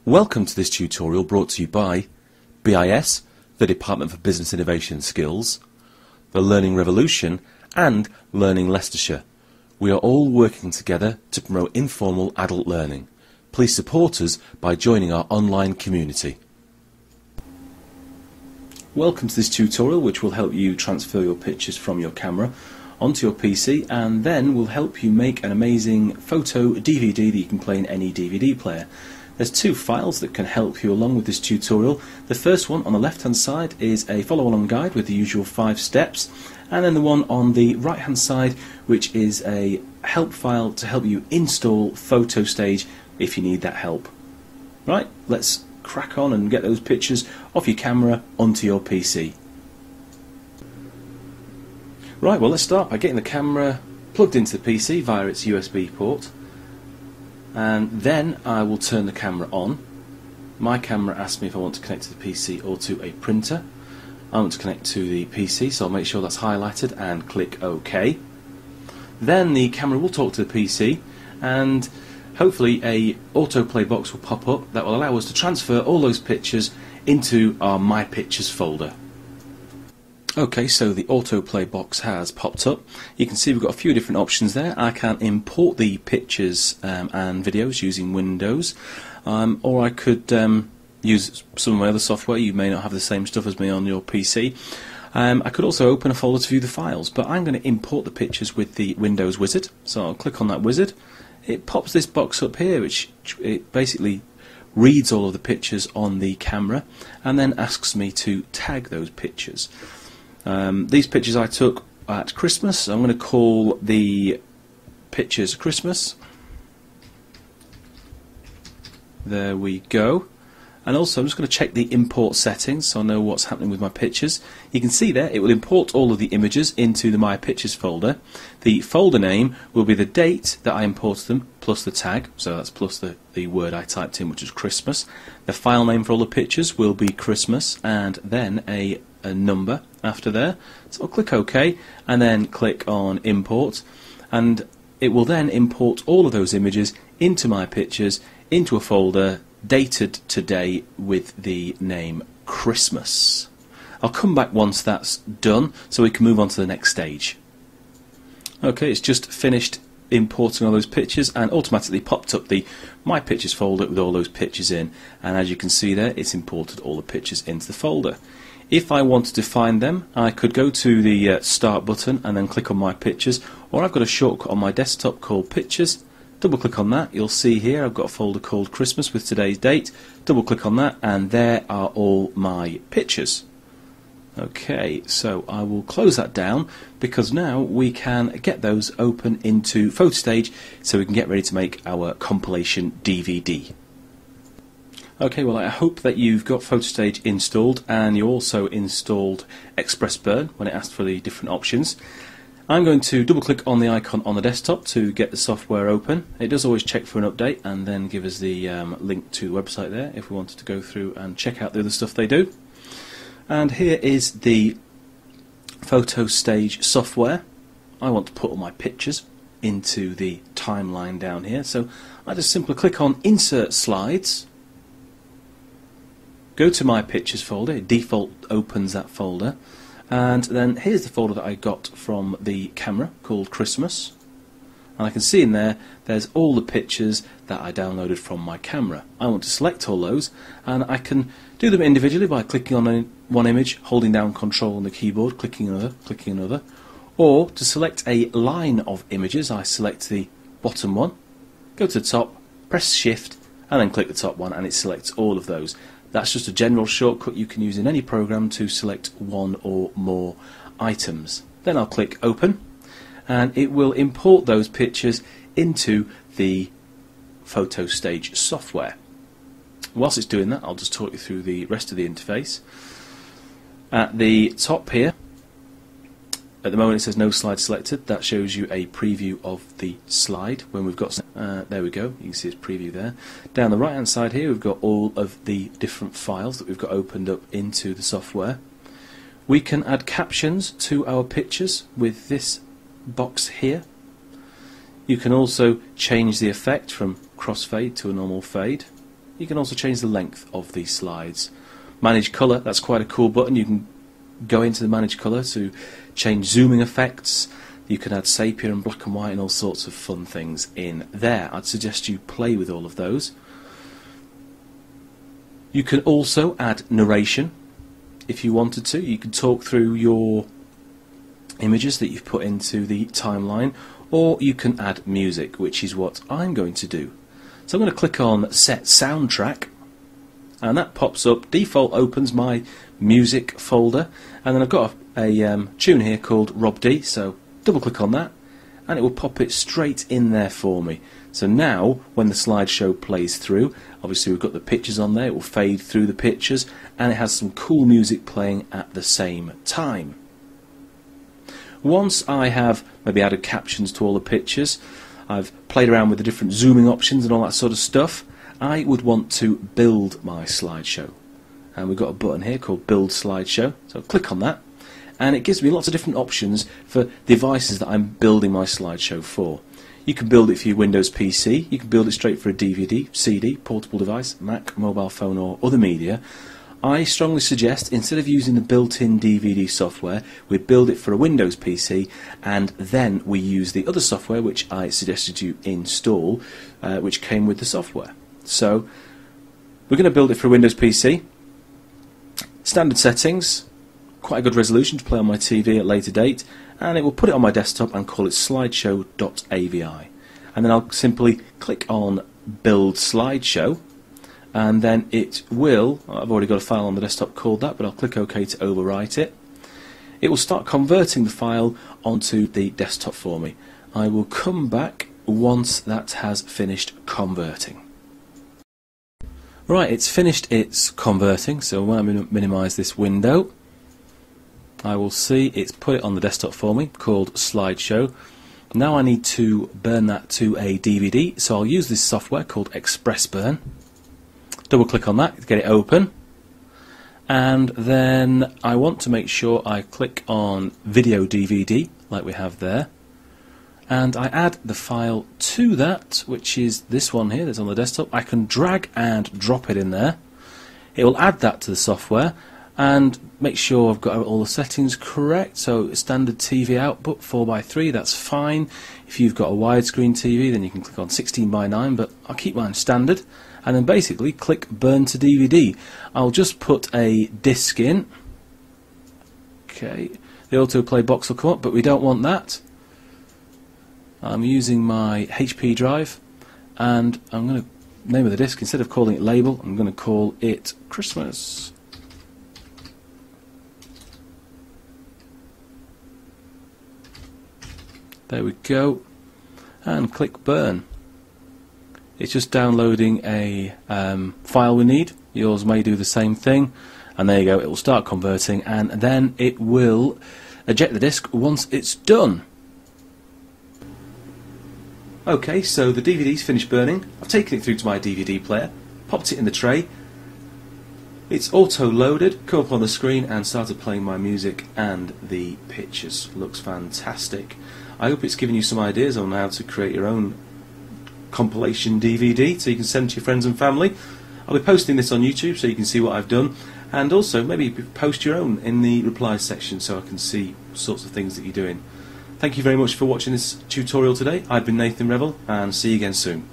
Welcome to this tutorial brought to you by BIS, the Department for Business Innovation and Skills, the Learning Revolution and Learning Leicestershire. We are all working together to promote informal adult learning. Please support us by joining our online community. Welcome to this tutorial which will help you transfer your pictures from your camera onto your PC and then will help you make an amazing photo DVD that you can play in any DVD player. There's two files that can help you along with this tutorial. The first one on the left hand side is a follow along guide with the usual 5 steps, and then the one on the right hand side which is a help file to help you install PhotoStage if you need that help. Right, let's crack on and get those pictures off your camera onto your PC. Right, well let's start by getting the camera plugged into the PC via its USB port. And then I will turn the camera on. My camera asks me if I want to connect to the PC or to a printer. I want to connect to the PC, so I'll make sure that's highlighted and click OK. Then the camera will talk to the PC and hopefully a autoplay box will pop up that will allow us to transfer all those pictures into our My Pictures folder. Okay, so the autoplay box has popped up. You can see we've got a few different options there. I can import the pictures and videos using Windows, or I could use some of my other software. You may not have the same stuff as me on your PC. I could also open a folder to view the files, but I'm going to import the pictures with the Windows wizard. So I'll click on that wizard. It pops this box up here, which it basically reads all of the pictures on the camera and then asks me to tag those pictures. These pictures I took at Christmas. I'm going to call the pictures Christmas. There we go. And also I'm just going to check the import settings so I know what's happening with my pictures. You can see there it will import all of the images into the My Pictures folder. The folder name will be the date that I imported them plus the tag, so that's plus the word I typed in, which is Christmas. The file name for all the pictures will be Christmas and then a number after there. So I'll click OK and then click on import, and it will then import all of those images into My Pictures into a folder dated today with the name Christmas. I'll come back once that's done so we can move on to the next stage. Okay, it's just finished importing all those pictures and automatically popped up the My Pictures folder with all those pictures in, and as you can see there it's imported all the pictures into the folder. If I wanted to find them, I could go to the Start button and then click on My Pictures, or I've got a shortcut on my desktop called Pictures. Double click on that, you'll see here I've got a folder called Christmas with today's date. Double click on that and there are all my pictures. Okay, so I will close that down because now we can get those open into PhotoStage so we can get ready to make our compilation DVD. Okay, well I hope that you've got PhotoStage installed and you also installed ExpressBurn when it asked for the different options. I'm going to double click on the icon on the desktop to get the software open. It does always check for an update and then give us the link to the website there if we wanted to go through and check out the other stuff they do. And here is the PhotoStage software. I want to put all my pictures into the timeline down here, so I just simply click on Insert Slides, go to My Pictures folder. It default opens that folder. And then here's the folder that I got from the camera called Christmas, and I can see in there there's all the pictures that I downloaded from my camera. I want to select all those and I can do them individually by clicking on one image, holding down Control on the keyboard, clicking another, or to select a line of images I select the bottom one, go to the top, press Shift and then click the top one and it selects all of those. That's just a general shortcut you can use in any program to select one or more items. Then I'll click Open and it will import those pictures into the PhotoStage software. Whilst it's doing that, I'll just talk you through the rest of the interface. At the top here, at the moment it says no slide selected. That shows you a preview of the slide when we've got there we go, you can see its preview there. Down the right hand side here we've got all of the different files that we've got opened up into the software. We can add captions to our pictures with this box here. You can also change the effect from crossfade to a normal fade. You can also change the length of these slides. Manage colour, that's quite a cool button. You can go into the manage colour to change zooming effects. You can add sepia and black and white and all sorts of fun things in there. I'd suggest you play with all of those. You can also add narration if you wanted to. You can talk through your images that you've put into the timeline, or you can add music, which is what I'm going to do. So I'm going to click on Set Soundtrack, and that pops up, default opens my music folder, and then I've got a tune here called Rob D, so double click on that and it will pop it straight in there for me. So now when the slideshow plays through, obviously we've got the pictures on there, it will fade through the pictures and it has some cool music playing at the same time. Once I have maybe added captions to all the pictures, I've played around with the different zooming options and all that sort of stuff, I would want to build my slideshow. And we've got a button here called Build Slideshow, so click on that and it gives me lots of different options for devices that I'm building my slideshow for. You can build it for your Windows PC, you can build it straight for a DVD, CD, portable device, Mac, mobile phone or other media. I strongly suggest, instead of using the built-in DVD software, we build it for a Windows PC and then we use the other software which I suggested you install, which came with the software. So we're going to build it for a Windows PC. Standard settings, quite a good resolution to play on my TV at a later date, and it will put it on my desktop and call it slideshow.avi. And then I'll simply click on Build Slideshow, and then it will, I've already got a file on the desktop called that, but I'll click OK to overwrite it. It will start converting the file onto the desktop for me. I will come back once that has finished converting. Right, it's finished its converting, so when I minimise this window, I will see it's put it on the desktop for me, called Slideshow. Now I need to burn that to a DVD, so I'll use this software called ExpressBurn. Double click on that to get it open, and then I want to make sure I click on Video DVD, like we have there, and I add the file to that, which is this one here that's on the desktop. I can drag and drop it in there. It will add that to the software and make sure I've got all the settings correct. So standard TV output 4:3, that's fine. If you've got a widescreen TV then you can click on 16:9, but I'll keep mine standard, and then basically click Burn to DVD. I'll just put a disc in. Okay, the autoplay box will come up, but we don't want that. I'm using my HP drive, and I'm going to name of the disc, instead of calling it Label, I'm going to call it Christmas. There we go, and click Burn. It's just downloading a file we need. Yours may do the same thing, and there you go, it will start converting, and then it will eject the disc once it's done. Okay, so the DVD's finished burning. I've taken it through to my DVD player, popped it in the tray. It's auto-loaded, come up on the screen and started playing my music and the pictures. Looks fantastic. I hope it's given you some ideas on how to create your own compilation DVD so you can send to your friends and family. I'll be posting this on YouTube so you can see what I've done, and also maybe post your own in the replies section so I can see what sorts of things that you're doing. Thank you very much for watching this tutorial today. I've been Nathan Revel, and see you again soon.